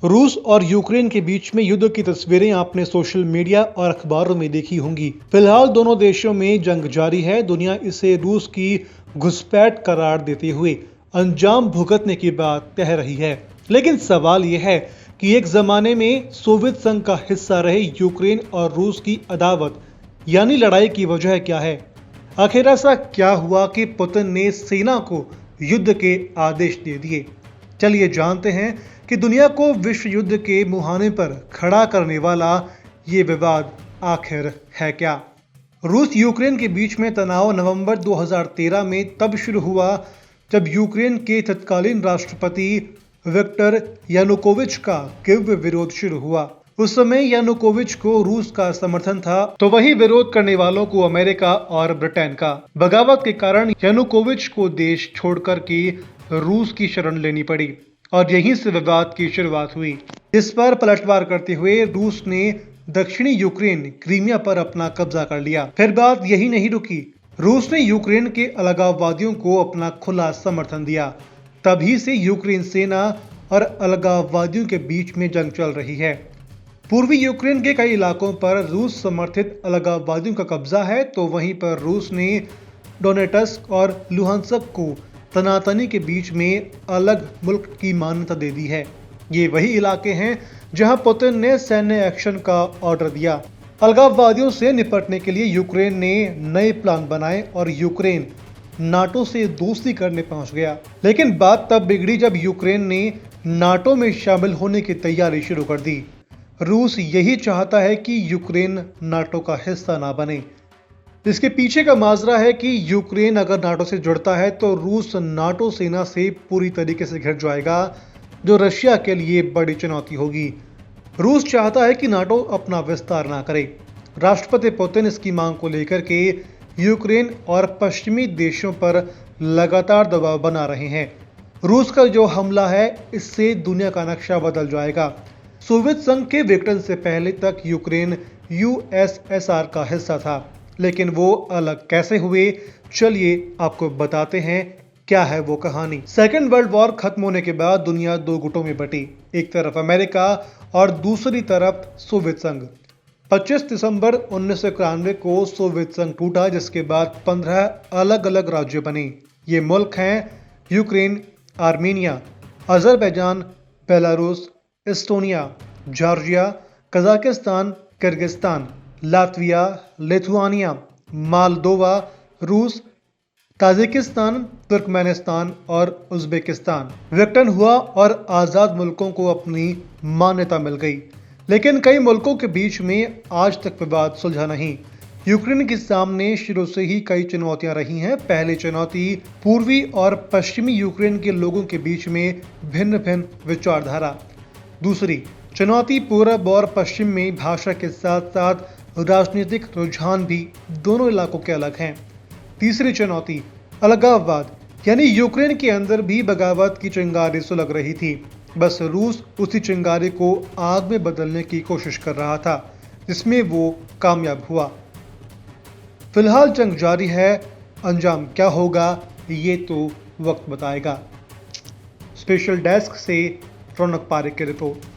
रूस और यूक्रेन के बीच में युद्ध की तस्वीरें आपने सोशल मीडिया और अखबारों में देखी होंगी। फिलहाल दोनों देशों में जंग जारी है। दुनिया इसे रूस की घुसपैठ करार देते हुए अंजाम भुगतने की बात कह रही है। लेकिन सवाल यह है कि एक जमाने में सोवियत संघ का हिस्सा रहे यूक्रेन और रूस की अदावत यानी लड़ाई की वजह क्या है? आखिर ऐसा क्या हुआ कि पुतिन ने सेना को युद्ध के आदेश दे दिए? चलिए जानते हैं कि दुनिया को विश्व युद्ध के मुहाने पर खड़ा करने वाला ये विवाद आखिर है क्या। रूस यूक्रेन के बीच में तनाव नवंबर 2013 में तब शुरू हुआ जब यूक्रेन के तत्कालीन राष्ट्रपति विक्टर यानुकोविच का तीव्र विरोध शुरू हुआ। उस समय यानुकोविच को रूस का समर्थन था, तो वही विरोध करने वालों को अमेरिका और ब्रिटेन का। बगावत के कारण यानुकोविच को देश छोड़कर के रूस की शरण लेनी पड़ी और यहीं से विवाद की शुरुआत हुई। इस पर पलटवार करते हुए रूस ने दक्षिणी यूक्रेन क्रीमिया पर अपना कब्जा कर लिया। फिर बात यही नहीं रुकी, रूस ने यूक्रेन के अलगाववादियों को अपना खुला समर्थन दिया। तभी से यूक्रेन सेना और अलगाववादियों के बीच में जंग चल रही है। पूर्वी यूक्रेन के कई इलाकों पर रूस समर्थित अलगाववादियों का कब्जा है, तो वहीं पर रूस ने डोनेट्स्क और लुहांस्क को तनातनी के बीच में अलग मुल्क की मान्यता दे दी है। ये वही इलाके हैं जहां पुतिन ने सैन्य एक्शन का ऑर्डर दिया। अलगाववादियों से निपटने के लिए यूक्रेन ने नए प्लान बनाए और यूक्रेन नाटो से दोस्ती करने पहुंच गया। लेकिन बात तब बिगड़ी जब यूक्रेन ने नाटो में शामिल होने की तैयारी शुरू कर दी। रूस यही चाहता है कि यूक्रेन नाटो का हिस्सा ना बने। इसके पीछे का माजरा है कि यूक्रेन अगर नाटो से जुड़ता है तो रूस नाटो सेना से पूरी तरीके से घिर जाएगा, जो रशिया के लिए बड़ी चुनौती होगी। रूस चाहता है कि नाटो अपना विस्तार ना करे। राष्ट्रपति पुतिन इसकी मांग को लेकर के यूक्रेन और पश्चिमी देशों पर लगातार दबाव बना रहे हैं। रूस का जो हमला है, इससे दुनिया का नक्शा बदल जाएगा। सोवियत संघ के विघटन से पहले तक यूक्रेन यूएसएसआर का हिस्सा था, लेकिन वो अलग कैसे हुए, चलिए आपको बताते हैं क्या है वो कहानी। सेकेंड वर्ल्ड वॉर खत्म होने के बाद दुनिया दो गुटों में बटी, एक तरफ अमेरिका और दूसरी तरफ सोवियत संघ। 25 दिसंबर 1991 को सोवियत संघ टूटा, जिसके बाद 15 अलग अलग राज्य बने। ये मुल्क हैं Ukraine, Armenia, Azerbaijan, Belarus, Estonia, Georgia, Kazakhstan, Kyrgyzstan, Latvia, Lithuania, Moldova, रूस, ताजिकिस्तान, तुर्कमेनिस्तान और उज्बेकिस्तान। विघटन हुआ और आज़ाद मुल्कों को अपनी मान्यता मिल गई, लेकिन कई मुल्कों के बीच में आज तक विवाद सुलझा नहीं। यूक्रेन के सामने शुरू से ही कई चुनौतियां रही हैं। पहली चुनौती पूर्वी और पश्चिमी यूक्रेन के लोगों के बीच में भिन्न भिन्न विचारधारा। दूसरी चुनौती पूरब और पश्चिम में भाषा के साथ साथ राजनीतिक रुझान भी दोनों इलाकों के अलग हैं। तीसरी चुनौती अलगाववाद, यानी यूक्रेन के अंदर भी बगावत की चिंगारी सुलग रही थी। बस रूस उसी चिंगारी को आग में बदलने की कोशिश कर रहा था, जिसमें वो कामयाब हुआ। फिलहाल जंग जारी है, अंजाम क्या होगा ये तो वक्त बताएगा। स्पेशल डेस्क से रौनक पारेख की रिपोर्ट।